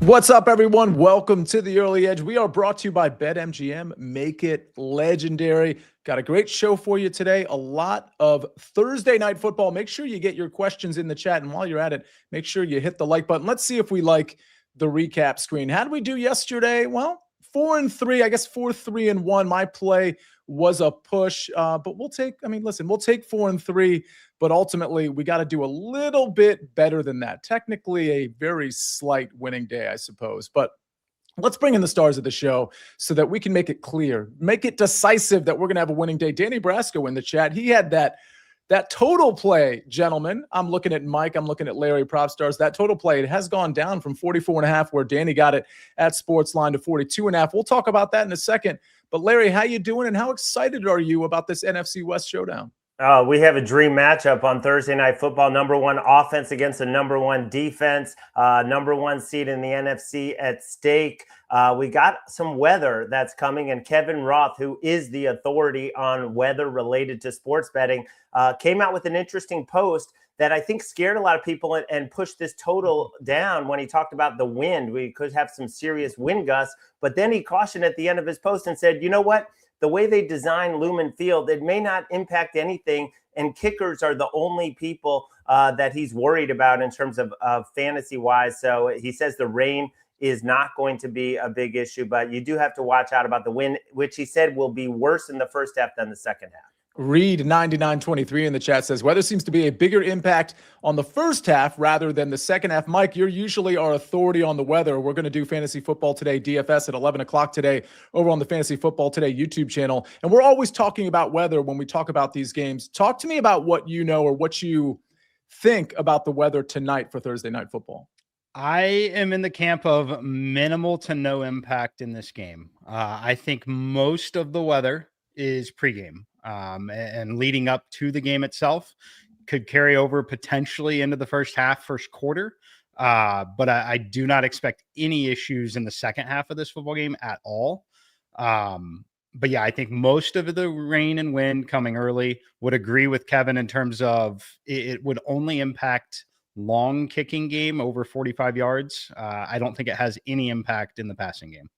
What's up, everyone? Welcome to the Early Edge. We are brought to you by BetMGM. Make it legendary. Got a great show for you today. A lot of Thursday night football. Make sure you get your questions in the chat. And while you're at it, make sure you hit the like button. Let's see if we like the recap screen. How did we do yesterday? Well, 4-3, I guess 4-3-1. My play was a push, but we'll take 4-3, but ultimately we got to do a little bit better than that. Technically a very slight winning day, I suppose, but let's bring in the stars of the show so that we can make it clear, make it decisive that we're going to have a winning day. Danny Brasco in the chat. He had that total play, gentlemen. I'm looking at Mike. I'm looking at Larry Propstarz. That total play, it has gone down from 44.5, where Danny got it at SportsLine, to 42.5. We'll talk about that in a second. But Larry, how you doing, and how excited are you about this NFC West showdown? We have a dream matchup on Thursday Night Football. Number one offense against the number one defense. Number one seed in the NFC at stake. We got some weather that's coming, and Kevin Roth, who is the authority on weather related to sports betting, came out with an interesting post that I think scared a lot of people and pushed this total down when he talked about the wind. We could have some serious wind gusts, but then he cautioned at the end of his post and said, you know what? The way they design Lumen Field, it may not impact anything, and kickers are the only people that he's worried about in terms of fantasy-wise. So he says the rain is not going to be a big issue, but you do have to watch out about the wind, which he said will be worse in the first half than the second half. Reed 9923 in the chat says weather seems to be a bigger impact on the first half rather than the second half. Mike, you're usually our authority on the weather. We're going to do Fantasy Football Today DFS at 11 o'clock today over on the Fantasy Football Today YouTube channel. And we're always talking about weather when we talk about these games. Talk to me about what you know or what you think about the weather tonight for Thursday Night Football. I am in the camp of minimal to no impact in this game. I think most of the weather is pregame. And leading up to the game itself could carry over potentially into the first half, first quarter. But I do not expect any issues in the second half of this football game at all. But yeah, I think most of the rain and wind coming early. Would agree with Kevin in terms of it would only impact long kicking game over 45 yards. I don't think it has any impact in the passing game.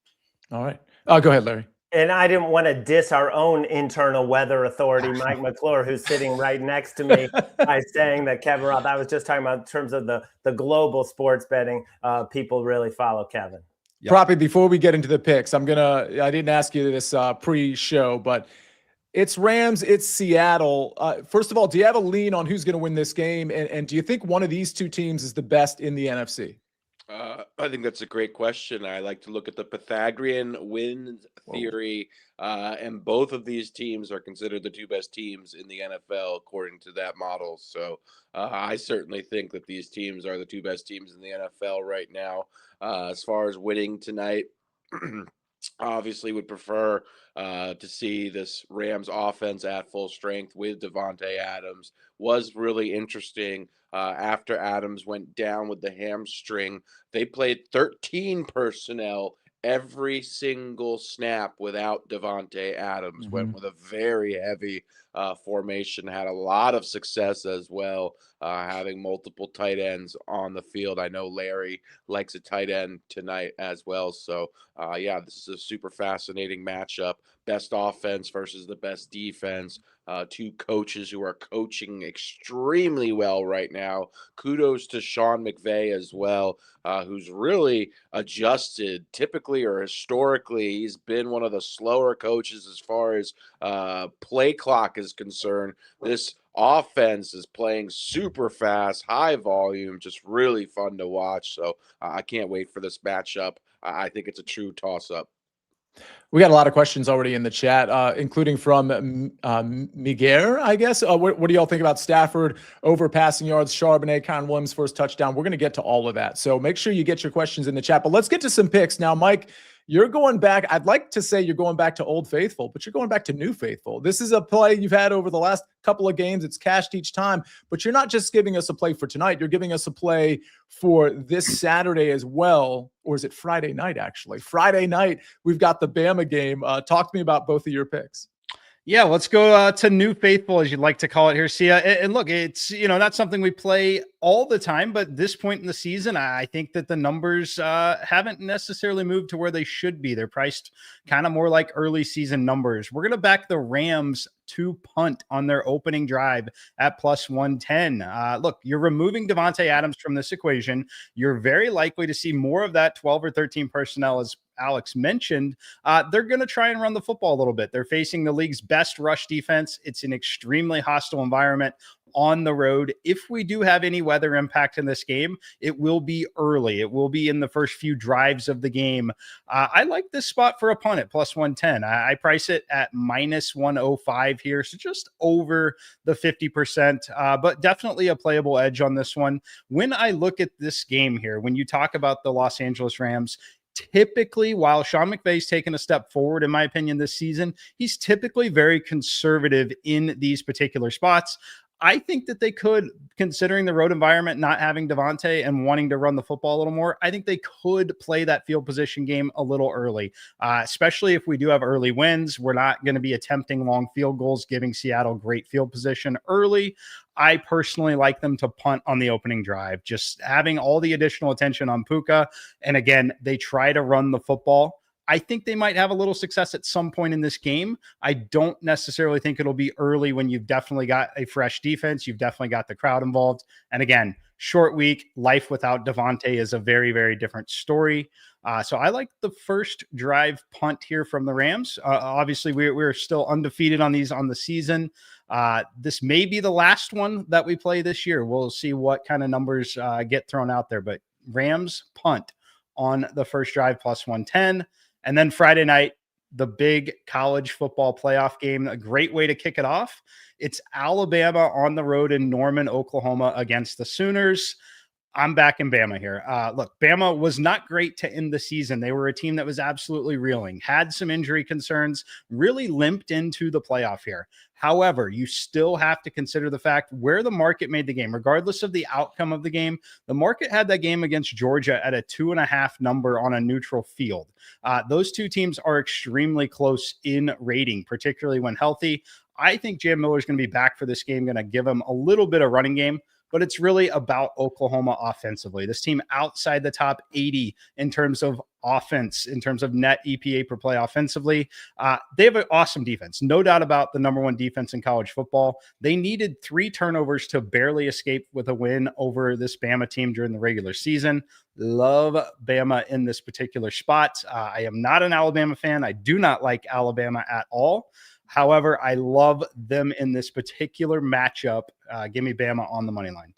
All right. Go ahead, Larry. And I didn't want to diss our own internal weather authority, Mike McClure, who's sitting right next to me, by saying that Kevin Roth, I was just talking about in terms of the global sports betting, people really follow Kevin. Yep. Proppy, before we get into the picks, I didn't ask you this pre-show, but it's Rams, it's Seattle. First of all, do you have a lean on who's going to win this game? And do you think one of these two teams is the best in the NFC? I think that's a great question. I like to look at the Pythagorean win theory, and both of these teams are considered the two best teams in the NFL according to that model. So I certainly think that these teams are the two best teams in the NFL right now. As far as winning tonight, obviously would prefer to see this Rams offense at full strength with Davante Adams. Was really interesting. After Adams went down with the hamstring, they played 13 personnel every single snap without Davante Adams. Mm-hmm. Went with a very heavy formation, had a lot of success as well, having multiple tight ends on the field. I know Larry likes a tight end tonight as well. So, yeah, this is a super fascinating matchup. Best offense versus the best defense. Two coaches who are coaching extremely well right now. Kudos to Sean McVay as well, who's really adjusted. Typically or historically, he's been one of the slower coaches as far as play clock is concerned. This offense is playing super fast, high volume, just really fun to watch. So I can't wait for this matchup. I think it's a true toss-up. We got a lot of questions already in the chat, including from Miguel, I guess. What do y'all think about Stafford over passing yards, Charbonnet, Kyron Williams' first touchdown? We're going to get to all of that. So make sure you get your questions in the chat. But let's get to some picks. Now, Mike, you're going back. I'd like to say you're going back to Old Faithful, but you're going back to New Faithful. This is a play you've had over the last couple of games. It's cashed each time, but you're not just giving us a play for tonight. You're giving us a play for this Saturday as well. Or is it Friday night, actually? Friday night, we've got the Bama game. Talk to me about both of your picks. Yeah, let's go to new faithful, as you'd like to call it here, Sia. And look, it's not something we play all the time, but this point in the season, I think that the numbers haven't necessarily moved to where they should be. They're priced kind of more like early season numbers. We're going to back the Rams to punt on their opening drive at plus 110. Look, you're removing Devontae Adams from this equation. You're very likely to see more of that 12 or 13 personnel, as Alex mentioned. They're going to try and run the football a little bit. They're facing the league's best rush defense. It's an extremely hostile environment on the road. If we do have any weather impact in this game, it will be early. It will be in the first few drives of the game. I like this spot for a punt at plus 110. I price it at minus 105 here, so just over the 50%, but definitely a playable edge on this one. When I look at this game here, when you talk about the Los Angeles Rams, typically, while Sean McVay's taken a step forward, in my opinion, this season, he's typically very conservative in these particular spots. I think that they could, considering the road environment, not having Devontae and wanting to run the football a little more, I think they could play that field position game a little early, especially if we do have early wins. We're not going to be attempting long field goals, giving Seattle great field position early. I personally like them to punt on the opening drive, just having all the additional attention on Puka. And again, they try to run the football. I think they might have a little success at some point in this game. I don't necessarily think it'll be early when you've definitely got a fresh defense. You've definitely got the crowd involved. And again, short week, life without Devontae is a very, very different story. So I like the first drive punt here from the Rams. Obviously, we're still undefeated on these on the season. This may be the last one that we play this year. We'll see what kind of numbers get thrown out there. But Rams punt on the first drive plus 110. And then Friday night, the big college football playoff game, a great way to kick it off. It's Alabama on the road in Norman, Oklahoma against the Sooners. I'm back in Bama here. Look, Bama was not great to end the season. They were a team that was absolutely reeling, had some injury concerns, really limped into the playoff here. However, you still have to consider the fact where the market made the game, regardless of the outcome of the game. The market had that game against Georgia at a 2.5 number on a neutral field. Those two teams are extremely close in rating, particularly when healthy. I think Jam Miller is going to be back for this game, going to give him a little bit of running game. But it's really about Oklahoma offensively. This team outside the top 80 in terms of offense, in terms of net EPA per play offensively. They have an awesome defense. No doubt about the number one defense in college football. They needed 3 turnovers to barely escape with a win over this Bama team during the regular season. Love Bama in this particular spot. I am not an Alabama fan. I do not like Alabama at all. However, I love them in this particular matchup. Give me Bama on the money line.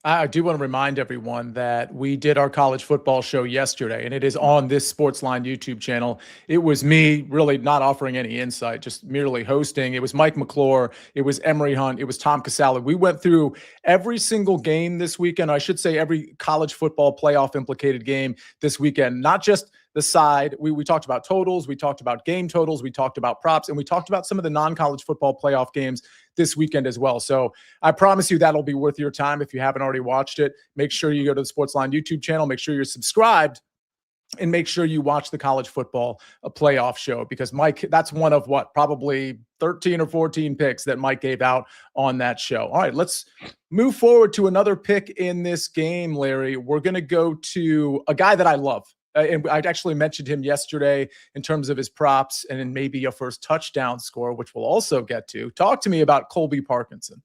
I do want to remind everyone that we did our college football show yesterday, and it is on this SportsLine YouTube channel. It was me really not offering any insight, just merely hosting. It was Mike McClure. It was Emery Hunt. It was Tom Casale. We went through every single game this weekend. I should say every college football playoff implicated game this weekend, not just the side. We talked about totals. We talked about game totals. We talked about props, and we talked about some of the non-college football playoff games this weekend as well. So I promise you that'll be worth your time. If you haven't already watched it, make sure you go to the SportsLine YouTube channel, make sure you're subscribed, and make sure you watch the college football playoff show, because Mike, that's one of probably 13 or 14 picks that Mike gave out on that show. All right, let's move forward to another pick in this game, Larry. We're going to go to a guy that I love. And I actually mentioned him yesterday in terms of his props and maybe a first touchdown score, which we'll also get to. Talk to me about Colby Parkinson.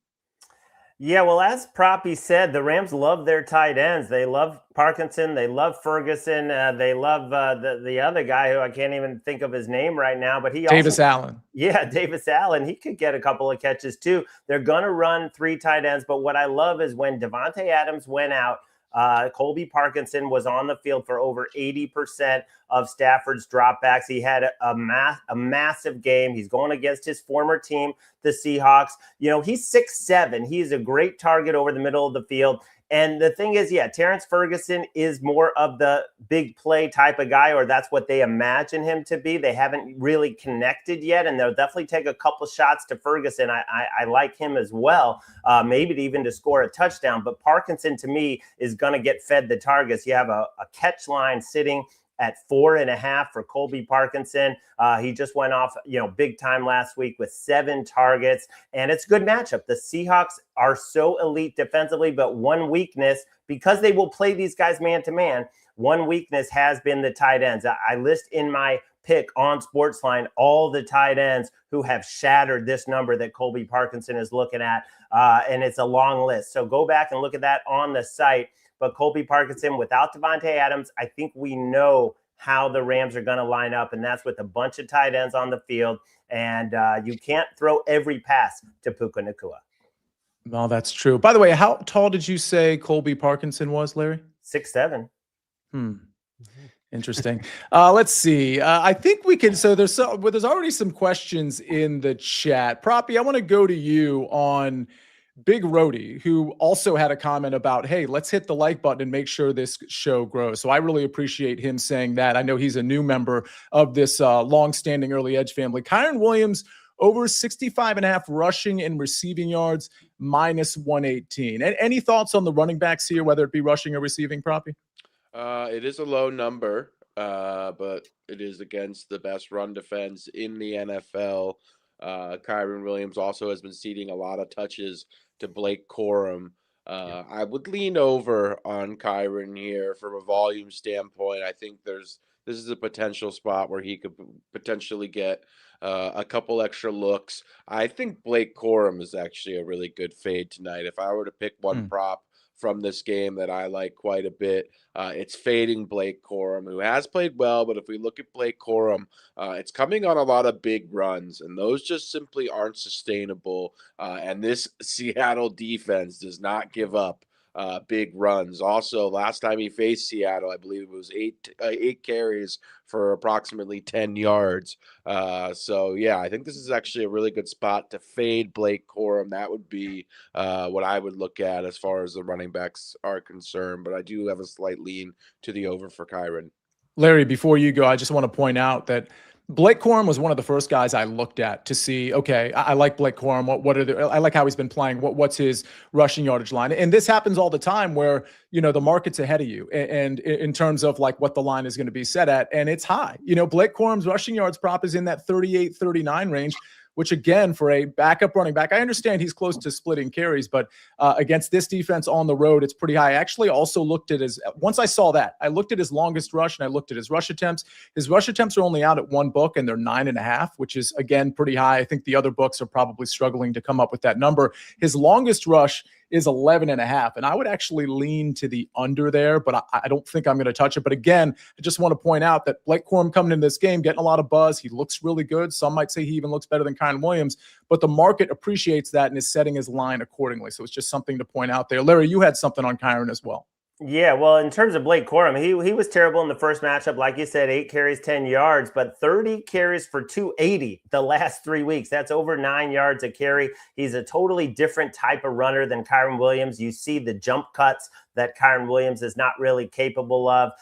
Yeah, well, as Proppy said, the Rams love their tight ends. They love Parkinson. They love Ferguson. They love the other guy who I can't even think of his name right now. But Davis Allen. Yeah, Davis Allen. He could get a couple of catches too. They're going to run 3 tight ends. But what I love is when Devontae Adams went out, Colby Parkinson was on the field for over 80% of Stafford's dropbacks. He had a massive game. He's going against his former team, the Seahawks. You know, he's 6'7". He's a great target over the middle of the field. And the thing is, yeah, Terrence Ferguson is more of the big play type of guy, or that's what they imagine him to be. They haven't really connected yet, and they'll definitely take a couple shots to Ferguson. I like him as well, maybe even to score a touchdown. But Parkinson, to me, is going to get fed the targets. You have a catch line sitting at 4.5 for Colby Parkinson. He just went off, big time last week with 7 targets, and it's a good matchup. The Seahawks are so elite defensively, but one weakness, because they will play these guys man to man, one weakness has been the tight ends. I list in my pick on SportsLine all the tight ends who have shattered this number that Colby Parkinson is looking at, and it's a long list. So go back and look at that on the site. But Colby Parkinson, without Devontae Adams, I think we know how the Rams are going to line up, and that's with a bunch of tight ends on the field. And you can't throw every pass to Puka Nacua. Well, that's true. By the way, how tall did you say Colby Parkinson was, Larry? 6'7". Interesting. Let's see. I think we can. So there's already some questions in the chat. Proppy, I want to go to you on Big Rody, who also had a comment about, hey, let's hit the like button and make sure this show grows. So I really appreciate him saying that. I know he's a new member of this long-standing Early Edge family. Kyren Williams, over 65.5 rushing and receiving yards, -118. Any thoughts on the running backs here, whether it be rushing or receiving, Proppy? It is a low number, but it is against the best run defense in the NFL. Kyren Williams also has been ceding a lot of touches to Blake Corum. I would lean over on Kyren here from a volume standpoint. I think this is a potential spot where he could potentially get a couple extra looks. I think Blake Corum is actually a really good fade tonight. If I were to pick one prop from this game that I like quite a bit, it's fading Blake Corum, who has played well. But if we look at Blake Corum, it's coming on a lot of big runs, and those just simply aren't sustainable. And this Seattle defense does not give up big runs. Also, last time he faced Seattle, I believe it was eight carries for approximately 10 yards. So yeah, I think this is actually a really good spot to fade Blake Corum. That would be what I would look at as far as the running backs are concerned. But I do have a slight lean to the over for Kyren. Larry, before you go, I just want to point out that Blake Corum was one of the first guys I looked at to see, okay, I like Blake Corum. I like how he's been playing. What's his rushing yardage line? And this happens all the time where, the market's ahead of you and in terms of like what the line is going to be set at, and it's high. Blake Corum's rushing yards prop is in that 38, 39 range, which again, for a backup running back, I understand he's close to splitting carries, but against this defense on the road, it's pretty high. I actually also looked at once I saw that, I looked at his longest rush and I looked at his rush attempts. His rush attempts are only out at one book and they're 9.5, which is again, pretty high. I think the other books are probably struggling to come up with that number. His longest rush is 11.5. And I would actually lean to the under there, but I don't think I'm going to touch it. But again, I just want to point out that Blake Corum coming into this game, getting a lot of buzz. He looks really good. Some might say he even looks better than Kyren Williams, but the market appreciates that and is setting his line accordingly. So it's just something to point out there. Larry, you had something on Kyren as well. Yeah, well, in terms of Blake Corum, he was terrible in the first matchup. Like you said, 8 carries, 10 yards, but 30 carries for 280 the last 3 weeks. That's over 9 yards a carry. He's a totally different type of runner than Kyren Williams. You see the jump cuts that Kyren Williams is not really capable of.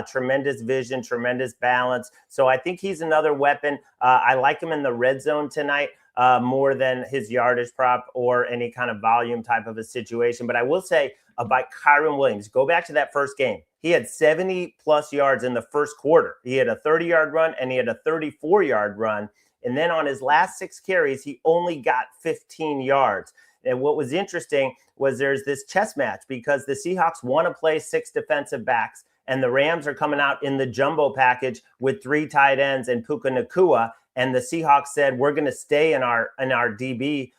Tremendous vision, tremendous balance. So I think he's another weapon. I like him in the red zone tonight. More than his yardage prop or any kind of volume type of a situation. But I will say about Kyren Williams, go back to that first game. He had 70-plus yards in the first quarter. He had a 30-yard run and he had a 34-yard run. And then on his last 6 carries, he only got 15 yards. And what was interesting was there's this chess match because the Seahawks want to play 6 defensive backs and the Rams are coming out in the jumbo package with 3 tight ends and Puka Nacua. And the Seahawks said, we're going to stay in our DB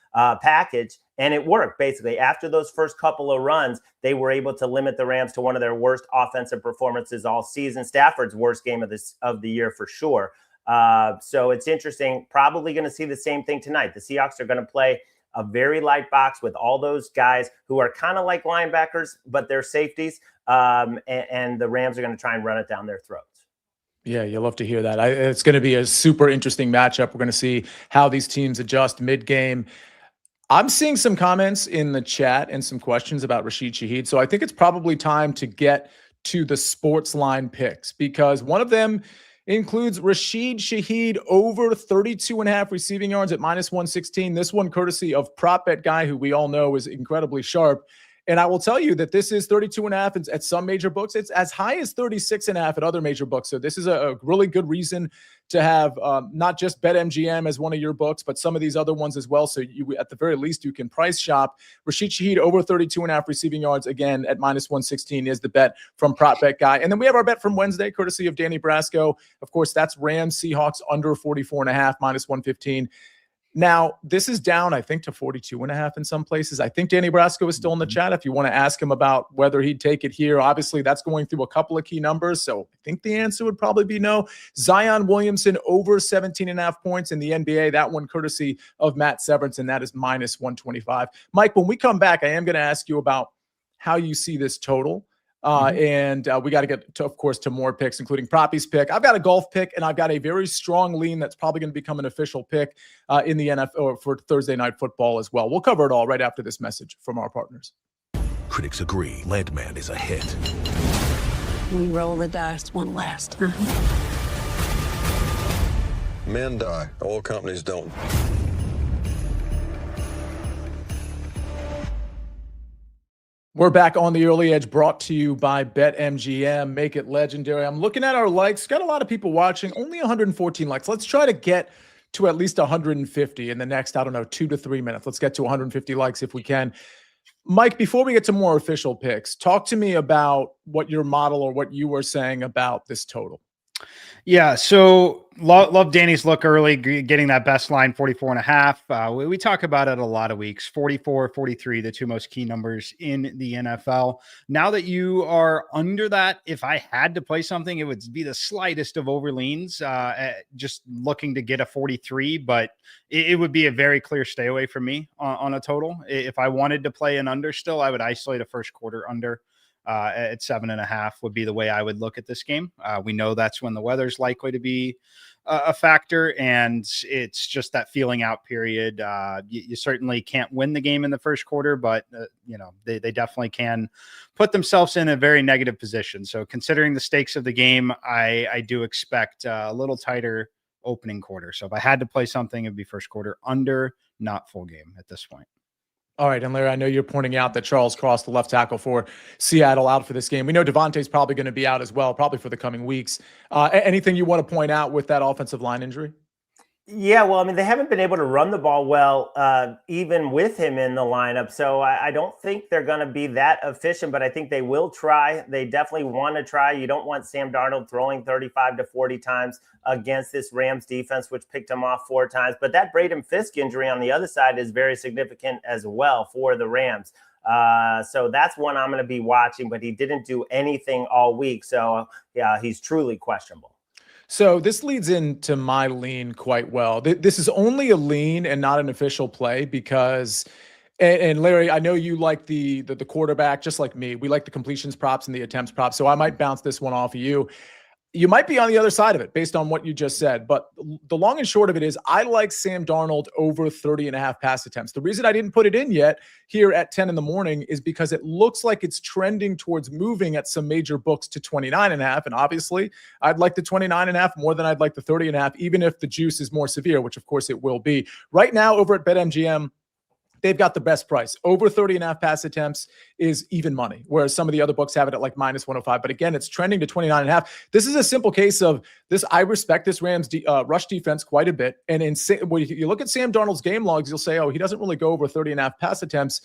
package. And it worked, basically. After those first couple of runs, they were able to limit the Rams to one of their worst offensive performances all season. Stafford's worst game of the year for sure. So it's interesting. Probably going to see the same thing tonight. The Seahawks are going to play a very light box with all those guys who are kind of like linebackers, but they're safeties. And the Rams are going to try and run it down their throats. Yeah, you'll love to hear that. It's going to be a super interesting matchup. We're going to see how these teams adjust mid-game. I'm seeing some comments in the chat and some questions about Rashid Shaheed. So I think it's probably time to get to the SportsLine picks because one of them includes Rashid Shaheed over 32.5 receiving yards at -116. This one courtesy of Prop Bet Guy, who we all know is incredibly sharp. And I will tell you that this is 32.5 at some major books. It's as high as 36.5 at other major books. So this is a really good reason to have not just BetMGM as one of your books, but some of these other ones as well. So you, at the very least, you can price shop. Rashid Shaheed over 32.5 receiving yards, again, at -116 is the bet from Prop Bet Guy. And then we have our bet from Wednesday, courtesy of Danny Brasco. Of course, that's Rams-Seahawks under 44.5, -115. Now, this is down, I think, to 42.5 in some places. I think Danny Brasco is still in the chat if you want to ask him about whether he'd take it here. Obviously, that's going through a couple of key numbers, so I think the answer would probably be no. Zion Williamson over 17.5 points in the NBA. That one courtesy of Matt Severance, and that is -125. Mike, when we come back, I am going to ask you about how you see this total. And we got to get to, of course, to more picks, including Proppy's pick. I've got a golf pick, and I've got a very strong lean that's probably going to become an official pick in the NFL or for Thursday Night Football as well. We'll cover it all right after this message from our partners. Critics agree Landman is a hit. We roll the dice one last time. Men die. Oil companies don't. We're back on the Early Edge, brought to you by BetMGM. Make it legendary. I'm looking at our likes. Got a lot of people watching. Only 114 likes. Let's try to get to at least 150 in the next, 2 to 3 minutes. Let's get to 150 likes if we can. Mike, before we get to more official picks, talk to me about what your model or what you were saying about this total. Yeah, so love Danny's look early, getting that best line, 44.5. We talk about it a lot of weeks, 44, 43, the two most key numbers in the NFL. Now that you are under that, if I had to play something, it would be the slightest of overleans, just looking to get a 43, but it would be a very clear stay away from me on a total. If I wanted to play an under still, I would isolate a first quarter under. At 7.5 would be the way I would look at this game. We know that's when the weather's likely to be a factor, and it's just that feeling out period. You certainly can't win the game in the first quarter, but they definitely can put themselves in a very negative position. So considering the stakes of the game, I do expect a little tighter opening quarter. So if I had to play something, it'd be first quarter under, not full game at this point. All right, and Larry, I know you're pointing out that Charles Cross, the left tackle for Seattle, out for this game. We know Devontae's probably going to be out as well, probably for the coming weeks. Anything you want to point out with that offensive line injury? Yeah, well, I mean, they haven't been able to run the ball well, even with him in the lineup. So I don't think they're going to be that efficient, but I think they will try. They definitely want to try. You don't want Sam Darnold throwing 35 to 40 times against this Rams defense, which picked him off 4 times. But that Braden Fisk injury on the other side is very significant as well for the Rams. So that's one I'm going to be watching, but he didn't do anything all week. So, yeah, he's truly questionable. So this leads into my lean quite well. This is only a lean and not an official play because, and Larry, I know you like the quarterback just like me. We like the completions props and the attempts props. So I might bounce this one off of you. You might be on the other side of it based on what you just said. But the long and short of it is I like Sam Darnold over 30.5 pass attempts. The reason I didn't put it in yet here at 10 in the morning is because it looks like it's trending towards moving at some major books to 29.5. And obviously, I'd like the 29.5 more than I'd like the 30.5, even if the juice is more severe, which of course it will be. Right now over at BetMGM, they've got the best price. Over 30.5 pass attempts is even money, whereas some of the other books have it at like -105. But again, it's trending to 29.5. This is a simple case of this. I respect this Rams rush defense quite a bit. And when you look at Sam Darnold's game logs, you'll say, oh, he doesn't really go over 30.5 pass attempts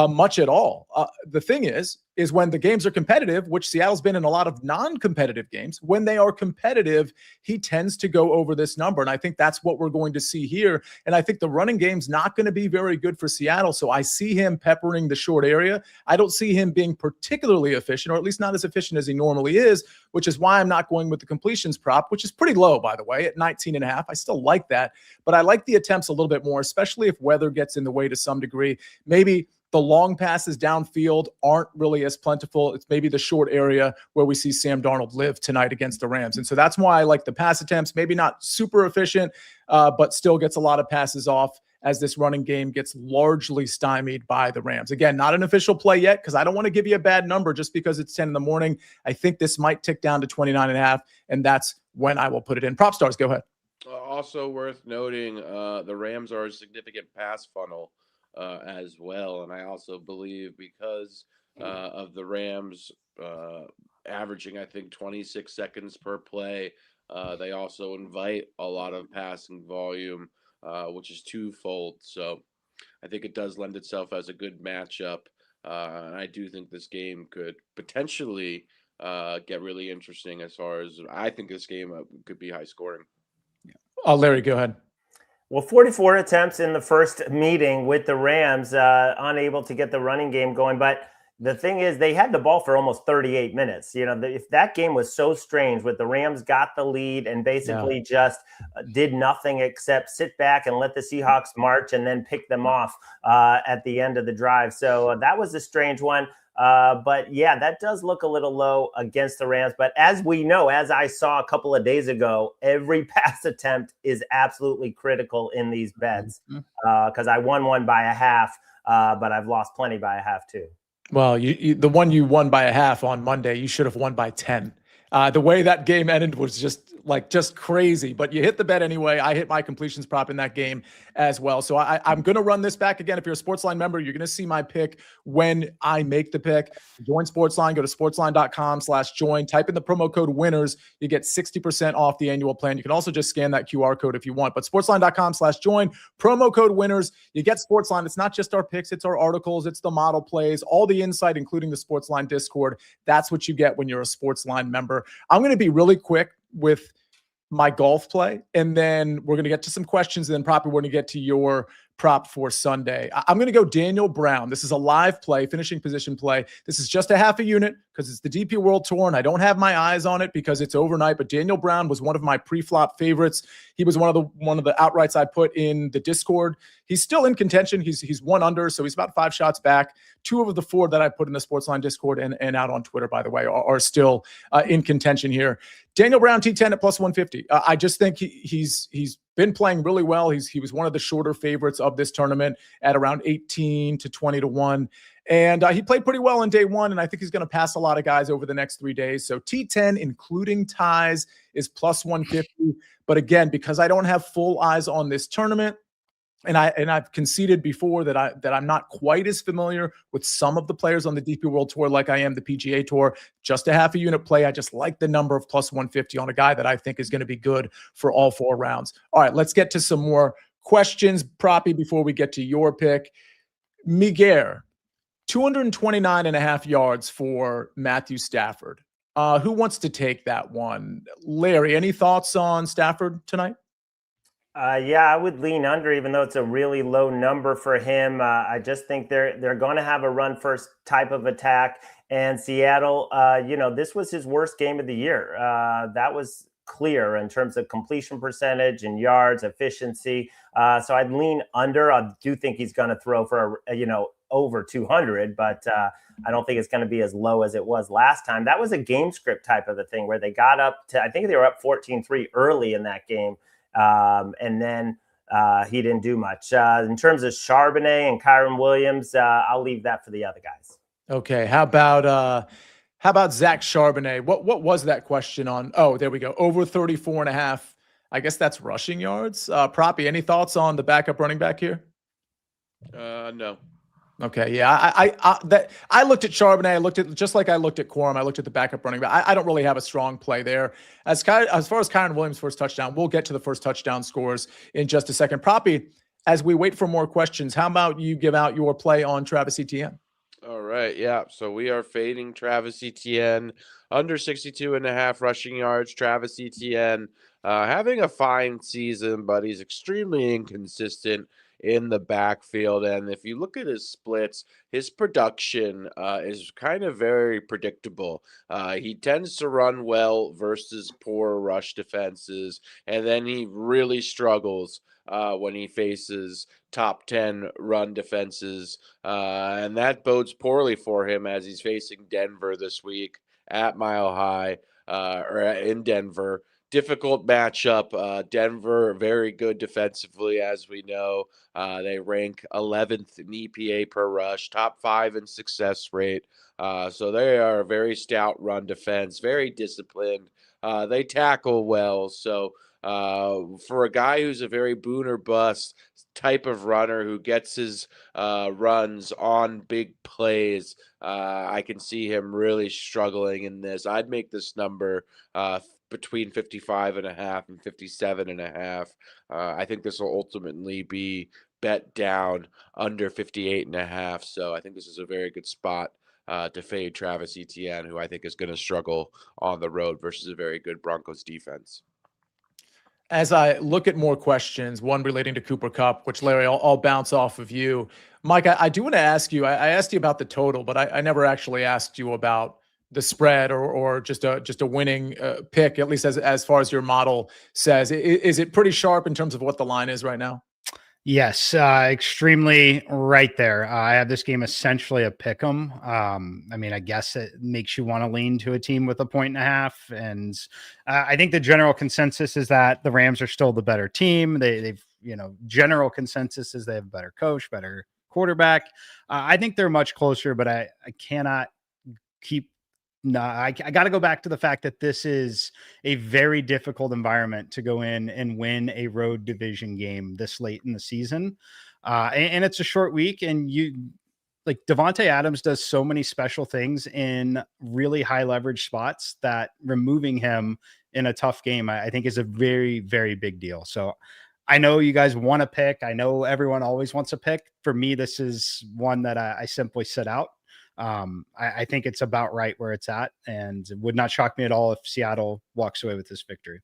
much at all. The thing is when the games are competitive, which Seattle's been in a lot of non-competitive games, when they are competitive, he tends to go over this number. And I think that's what we're going to see here. And I think the running game's not going to be very good for Seattle. So I see him peppering the short area. I don't see him being particularly efficient, or at least not as efficient as he normally is, which is why I'm not going with the completions prop, which is pretty low, by the way, at 19.5. I still like that, but I like the attempts a little bit more, especially if weather gets in the way to some degree. Maybe the long passes downfield aren't really as plentiful. It's maybe the short area where we see Sam Darnold live tonight against the Rams. And so that's why I like the pass attempts, maybe not super efficient, but still gets a lot of passes off as this running game gets largely stymied by the Rams. Again, not an official play yet because I don't want to give you a bad number just because it's 10 in the morning. I think this might tick down to 29.5, and that's when I will put it in. Propstarz, go ahead. Also worth noting, the Rams are a significant pass funnel as well. And I also believe because of the Rams averaging, I think, 26 seconds per play, they also invite a lot of passing volume, which is twofold. So I think it does lend itself as a good matchup. And I do think this game could potentially get really interesting as far as I think this game could be high scoring. Larry, go ahead. Well, 44 attempts in the first meeting with the Rams, unable to get the running game going. But the thing is, they had the ball for almost 38 minutes. You know, if that game was so strange with the Rams got the lead and basically just did nothing except sit back and let the Seahawks march and then pick them off at the end of the drive. So that was a strange one. But yeah, that does look a little low against the Rams. But as we know, as I saw a couple of days ago, every pass attempt is absolutely critical in these bets because I won one by a half, but I've lost plenty by a half too. Well, the one you won by a half on Monday, you should have won by 10. The way that game ended was just crazy, but you hit the bet anyway. I hit my completions prop in that game as well. So I'm going to run this back again. If you're a SportsLine member, you're going to see my pick when I make the pick. Join SportsLine, go to sportsline.com/join, type in the promo code winners. You get 60% off the annual plan. You can also just scan that QR code if you want, but sportsline.com/join, promo code winners. You get SportsLine. It's not just our picks. It's our articles. It's the model plays, all the insight, including the SportsLine Discord. That's what you get when you're a SportsLine member. I'm going to be really quick with my golf play, and then we're going to get to some questions, and then probably we're going to get to your prop for Sunday. I'm going to go Daniel Brown. This is a live play, finishing position play. This is just a half a unit because it's the DP World Tour, and I don't have my eyes on it because it's overnight, but Daniel Brown was one of my pre-flop favorites. He was one of the outrights I put in the Discord. He's still in contention. He's one under, so he's about 5 shots back. 2 of the 4 that I put in the SportsLine Discord and out on Twitter, by the way, are still in contention here. Daniel Brown, T10 at plus 150. I just think he's been playing really well. He was one of the shorter favorites of this tournament at around 18 to 20 to 1. And he played pretty well in day one, and I think he's going to pass a lot of guys over the next 3 days. So T10, including ties, is plus 150. But again, because I don't have full eyes on this tournament, and I've conceded before that I'm not quite as familiar with some of the players on the DP World Tour like I am the PGA Tour. Just a half a unit play. I just like the number of plus 150 on a guy that I think is going to be good for all 4 rounds. All right, let's get to some more questions, Proppy, before we get to your pick. Miguel, 229.5 yards for Matthew Stafford. Who wants to take that one? Larry, any thoughts on Stafford tonight? Yeah, I would lean under, even though it's a really low number for him. I just think they're going to have a run first type of attack. And Seattle, this was his worst game of the year. That was clear in terms of completion percentage and yards, efficiency. So I'd lean under. I do think he's going to throw for, over 200, but I don't think it's going to be as low as it was last time. That was a game script type of a thing where they got up to, I think they were up 14-3 early in that game. And then he didn't do much. In terms of Charbonnet and Kyron Williams, I'll leave that for the other guys. Okay. How about Zach Charbonnet? What was that question on? Oh, there we go. Over 34.5. I guess that's rushing yards. Proppy, any thoughts on the backup running back here? No. Okay, yeah, I looked at Charbonnet. I looked at just like I looked at Quorum. I looked at the backup running back. I don't really have a strong play there. As far as Kyron Williams' first touchdown, we'll get to the first touchdown scores in just a second. Proppy, as we wait for more questions, how about you give out your play on Travis Etienne? All right, yeah. So we are fading Travis Etienne under 62.5 rushing yards. Travis Etienne having a fine season, but he's extremely inconsistent in the backfield. And if you look at his splits, his production is kind of very predictable. He tends to run well versus poor rush defenses, and then he really struggles when he faces top 10 run defenses. And that bodes poorly for him as he's facing Denver this week at Mile High or in Denver. difficult matchup. Denver, very good defensively, as we know. They rank 11th in EPA per rush, top 5 in success rate. So they are a very stout run defense, very disciplined. They tackle well. So for a guy who's a very boon or bust type of runner who gets his runs on big plays, I can see him really struggling in this. I'd make this number between 55.5 and 57.5. I think this will ultimately be bet down under 58.5. So I think this is a very good spot to fade Travis Etienne, who I think is going to struggle on the road versus a very good Broncos defense. As I look at more questions, one relating to Cooper Kupp, which, Larry, I'll bounce off of you. Mike, I do want to ask you, I asked you about the total, but I never actually asked you about the spread or just a winning pick, at least as far as your model says. Is it pretty sharp in terms of what the line is right now? Yes, extremely right there. I have this game essentially a pick 'em. I mean, I guess it makes you want to lean to a team with 1.5. And I think the general consensus is that the Rams are still the better team. They've, general consensus is they have a better coach, better quarterback. I think they're much closer, but I cannot keep. No, I got to go back to the fact that this is a very difficult environment to go in and win a road division game this late in the season. And it's a short week, and Davante Adams does so many special things in really high leverage spots that removing him in a tough game, I think, is a very, very big deal. So I know you guys want to pick. I know everyone always wants a pick. For me, this is one that I simply sit out. I think it's about right where it's at, and it would not shock me at all if Seattle walks away with this victory.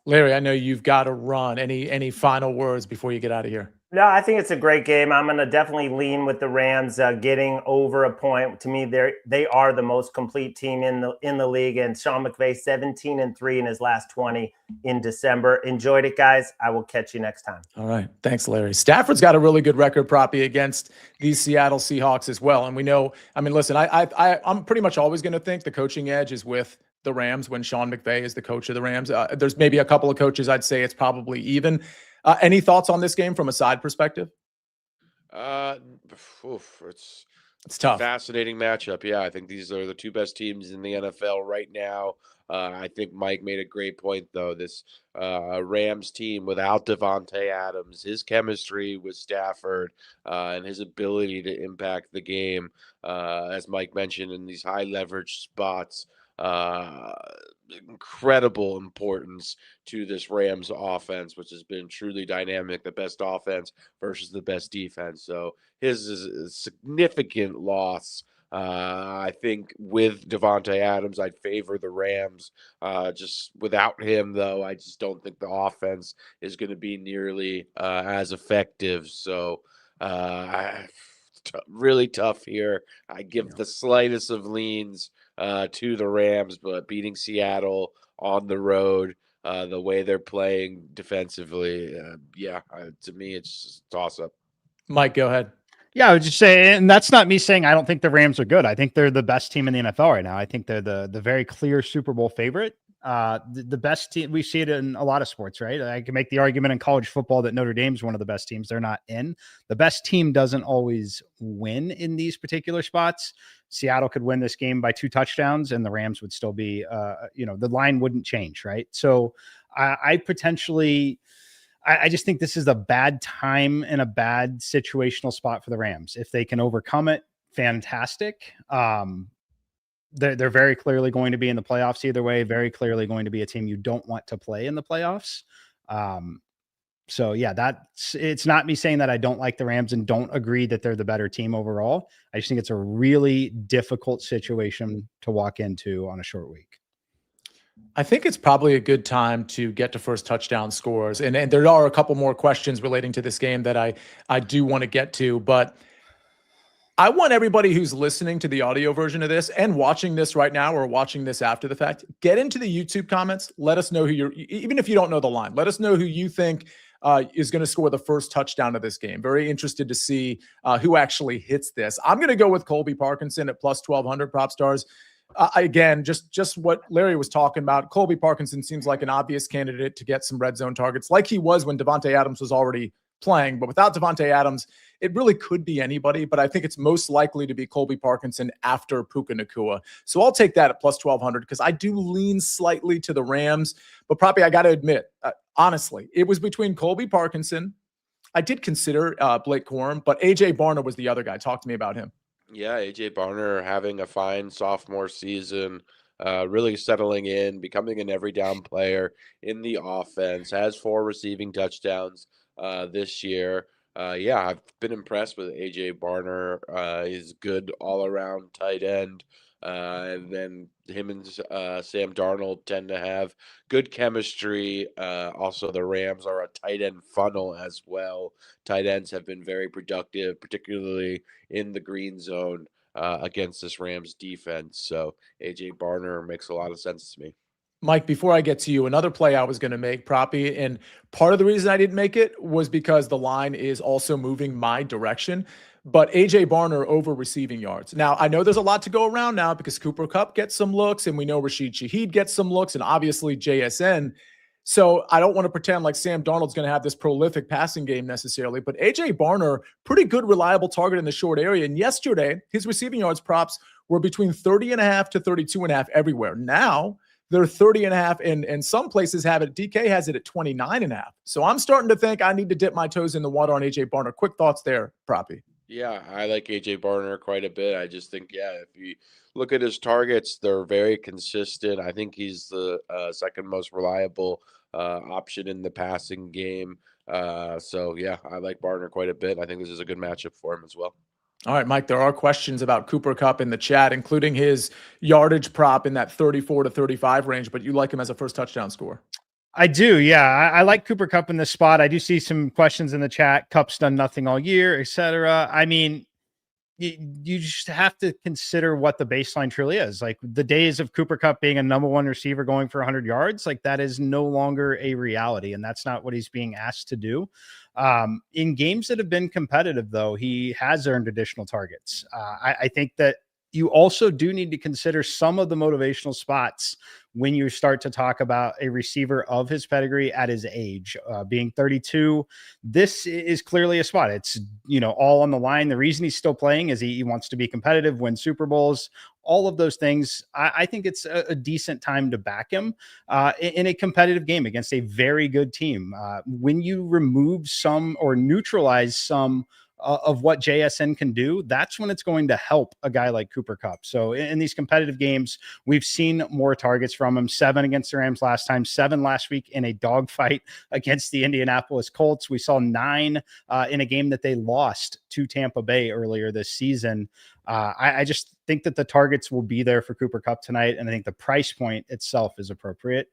Larry, I know you've got to run. Any final words before you get out of here? No, I think it's a great game. I'm going to definitely lean with the Rams getting over a point. To me, they are the most complete team in the league. And Sean McVay, 17-3 in his last 20 in December. Enjoyed it, guys. I will catch you next time. All right. Thanks, Larry. Stafford's got a really good record, Proppy, against these Seattle Seahawks as well. And we know, I mean, listen, I'm pretty much always going to think the coaching edge is with the Rams when Sean McVay is the coach of the Rams. There's maybe a couple of coaches I'd say it's probably even. Any thoughts on this game from a side perspective? It's tough. Fascinating matchup. Yeah, I think these are the two best teams in the NFL right now. I think Mike made a great point, though. This Rams team without Davante Adams, his chemistry with Stafford, and his ability to impact the game, as Mike mentioned, in these high leverage spots. Incredible importance to this Rams offense, which has been truly dynamic, the best offense versus the best defense. So his is a significant loss. I think with Davante Adams, I'd favor the Rams. Just without him, though, I just don't think the offense is going to be nearly as effective. So really tough here. I give the slightest of leans to the Rams, but beating Seattle on the road, the way they're playing defensively, to me, it's just a toss-up. Mike, go ahead. Yeah, I would just say, and that's not me saying I don't think the Rams are good. I think they're the best team in the NFL right now. I think they're the very clear Super Bowl favorite. The best team. We see it in a lot of sports, right? I can make the argument in college football that Notre Dame's one of the best teams. They're not in. The best team doesn't always win in these particular spots. Seattle could win this game by 2 touchdowns and the Rams would still be, the line wouldn't change, right? So I just think this is a bad time and a bad situational spot for the Rams. If they can overcome it, fantastic. They're very clearly going to be in the playoffs either way, very clearly going to be a team you don't want to play in the playoffs. So yeah, it's not me saying that I don't like the Rams and don't agree that they're the better team overall. I just think it's a really difficult situation to walk into on a short week. I think it's probably a good time to get to first touchdown scores. And there are a couple more questions relating to this game that I do want to get to, but I want everybody who's listening to the audio version of this and watching this right now or watching this after the fact, get into the YouTube comments. Let us know who even if you don't know the line, let us know who you think is going to score the first touchdown of this game. Very interested to see who actually hits this. I'm going to go with Colby Parkinson at plus 1,200 Propstarz. Again, just what Larry was talking about. Colby Parkinson seems like an obvious candidate to get some red zone targets, like he was when Devontae Adams was already playing. But without Devontae Adams, it really could be anybody. But I think it's most likely to be Colby Parkinson after Puka Nacua. So I'll take that at plus 1,200 because I do lean slightly to the Rams. But probably I got to admit, honestly, it was between Colby Parkinson. I did consider Blake Corum, but A.J. Barner was the other guy. Talk to me about him. Yeah, AJ Barner having a fine sophomore season, really settling in, becoming an every down player in the offense, has 4 receiving touchdowns this year. Yeah, I've been impressed with AJ Barner. He's good all around tight end. And then him and Sam Darnold tend to have good chemistry. Also, the Rams are a tight end funnel as well. Tight ends have been very productive, particularly in the green zone against this Rams defense. So AJ Barner makes a lot of sense to me. Mike, before I get to you, another play I was going to make, Proppy, and part of the reason I didn't make it was because the line is also moving my direction. But A.J. Barner over receiving yards. Now, I know there's a lot to go around now because Cooper Kupp gets some looks, and we know Rashid Shaheed gets some looks, and obviously JSN. So I don't want to pretend like Sam Darnold's going to have this prolific passing game necessarily, but A.J. Barner, pretty good, reliable target in the short area. And yesterday, his receiving yards props were between 30.5 to 32.5 everywhere. Now, they're 30.5, and some places have it. DK has it at 29.5. So I'm starting to think I need to dip my toes in the water on A.J. Barner. Quick thoughts there, Proppy. Yeah, I like AJ Barner quite a bit. I just think, yeah, if you look at his targets, they're very consistent. I think he's the second most reliable option in the passing game. So, yeah, I like Barner quite a bit. I think this is a good matchup for him as well. All right, Mike, there are questions about Cooper Kupp in the chat, including his yardage prop in that 34 to 35 range, but you like him as a first touchdown score. I do. Yeah. I like Cooper Kupp in this spot. I do see some questions in the chat. Kupp's done nothing all year, etc. I mean, you just have to consider what the baseline truly is. Like the days of Cooper Kupp being a number 1 receiver going for 100 yards, like that is no longer a reality. And that's not what he's being asked to do. In games that have been competitive, though, he has earned additional targets. I think that you also do need to consider some of the motivational spots when you start to talk about a receiver of his pedigree at his age, being 32. This is clearly a spot. It's, all on the line. The reason he's still playing is he wants to be competitive, win Super Bowls, all of those things. I think it's a decent time to back him in a competitive game against a very good team. When you remove some or neutralize some of what JSN can do, that's when it's going to help a guy like Cooper Kupp. So in these competitive games, we've seen more targets from him. 7 against the Rams last time, 7 last week in a dogfight against the Indianapolis Colts. We saw 9 in a game that they lost to Tampa Bay earlier this season. I just think that the targets will be there for Cooper Kupp tonight, and I think the price point itself is appropriate.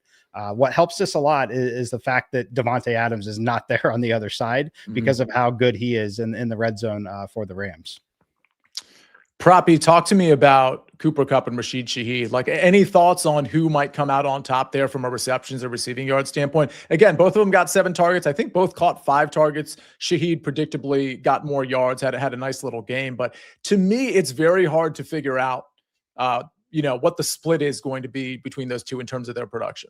What helps this a lot is the fact that Devontae Adams is not there on the other side because of how good he is in the red zone for the Rams. Proppy, talk to me about Cooper Kupp and Rashid Shaheed. Like, any thoughts on who might come out on top there from a receptions or receiving yard standpoint? Again, both of them got 7 targets. I think both caught 5 targets. Shaheed predictably got more yards, had a nice little game. But to me, it's very hard to figure out, what the split is going to be between those two in terms of their production.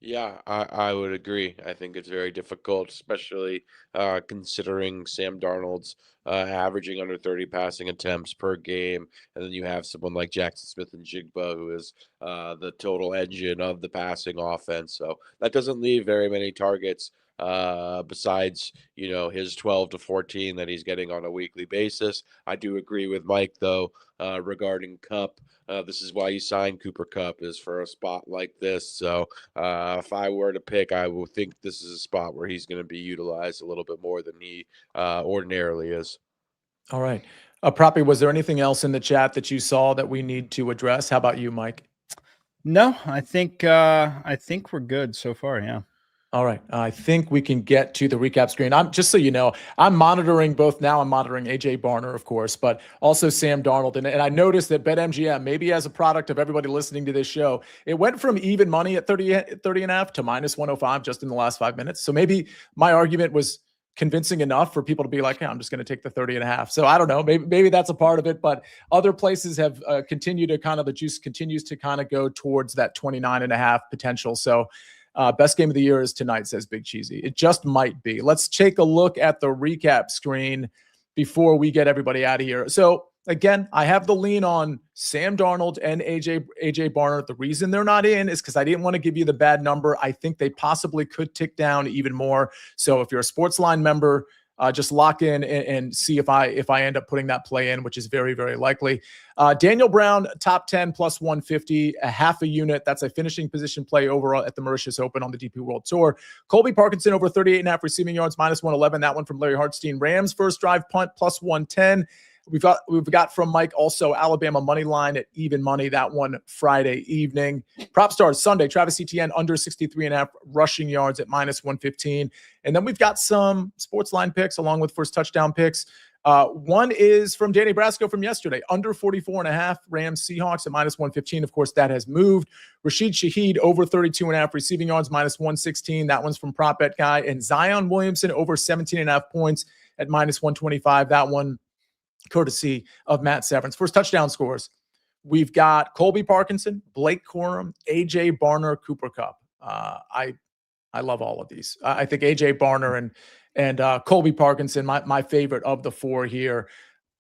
Yeah, I would agree. I think it's very difficult, especially considering Sam Darnold's averaging under 30 passing attempts per game. And then you have someone like Jackson Smith and Jigba, who is the total engine of the passing offense. So that doesn't leave very many targets besides, his 12 to 14 that he's getting on a weekly basis. I do agree with Mike, though, regarding Kupp. This is why you sign Cooper Kupp, is for a spot like this. So if I were to pick, I will think this is a spot where he's going to be utilized a little bit more than he ordinarily is. All right. Proppy, was there anything else in the chat that you saw that we need to address? How about you, Mike? No, I think we're good so far. Yeah. All right. I think we can get to the recap screen. Just so you know, I'm monitoring both now. I'm monitoring AJ Barner, of course, but also Sam Darnold. And I noticed that BetMGM, maybe as a product of everybody listening to this show, it went from even money at 30.5 to minus 105 just in the last 5 minutes. So maybe my argument was convincing enough for people to be like, hey, I'm just going to take the 30.5. So I don't know, maybe that's a part of it, but other places have continued to kind of, the juice continues to kind of go towards that 29.5 potential. So best game of the year is tonight, says Big Cheesy. It just might be. Let's take a look at the recap screen before we get everybody out of here. So again, I have the lean on Sam Darnold and AJ Barner. The reason they're not in is because I didn't want to give you the bad number. I think they possibly could tick down even more. So if you're a SportsLine member, just lock in and see if I end up putting that play in, which is very, very likely. Daniel Brown, top 10 plus 150, a half a unit. That's a finishing position play overall at the Mauritius Open on the DP World Tour. Colby Parkinson over 38.5 receiving yards, minus 111. That one from Larry Hartstein. Rams first drive punt plus 110. We've got from Mike also Alabama money line at even money. That one Friday evening. Propstarz Sunday, Travis Etienne under 63.5 rushing yards at minus 115. And then we've got some SportsLine picks along with first touchdown picks. One is from Danny Brasco from yesterday, under 44.5 Rams-Seahawks at minus 115. Of course, that has moved. Rashid Shaheed over 32.5 receiving yards, minus 116. That one's from Prop Bet Guy. And Zion Williamson over 17.5 points at minus 125. That one courtesy of Matt Severance. First touchdown scores. We've got Colby Parkinson, Blake Corum, AJ Barner, Cooper Kupp. I love all of these. I think AJ Barner and Colby Parkinson, my favorite of the four here.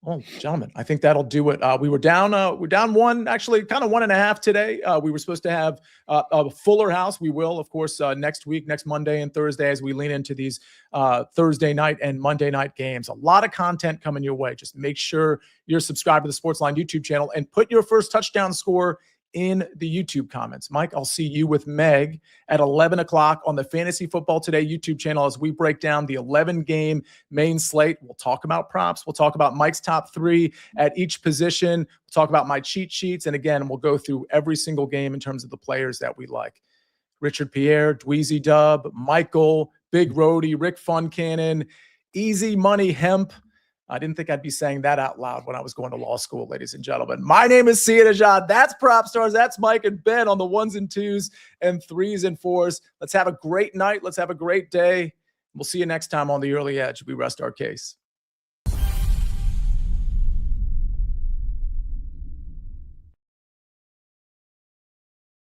Well, gentlemen, I think that'll do it. We're down one, actually kind of 1.5 today. We were supposed to have a fuller house. We will, of course, next week, next Monday and Thursday, as we lean into these Thursday night and Monday night games. A lot of content coming your way. Just make sure you're subscribed to the SportsLine YouTube channel and put your first touchdown score in the YouTube comments. Mike, I'll see you with Meg at 11 o'clock on the Fantasy Football Today YouTube channel as we break down the 11-game main slate. We'll talk about props. We'll talk about Mike's top 3 at each position. We'll talk about my cheat sheets. And again, we'll go through every single game in terms of the players that we like. Richard Pierre, Dweezy Dub, Michael, Big Rody, Rick Funcannon, Easy Money Hemp. I didn't think I'd be saying that out loud when I was going to law school, ladies and gentlemen. My name is Sia Nejad. That's Propstarz. That's Mike and Ben on the 1s and 2s and 3s and 4s. Let's have a great night. Let's have a great day. We'll see you next time on The Early Edge. We rest our case.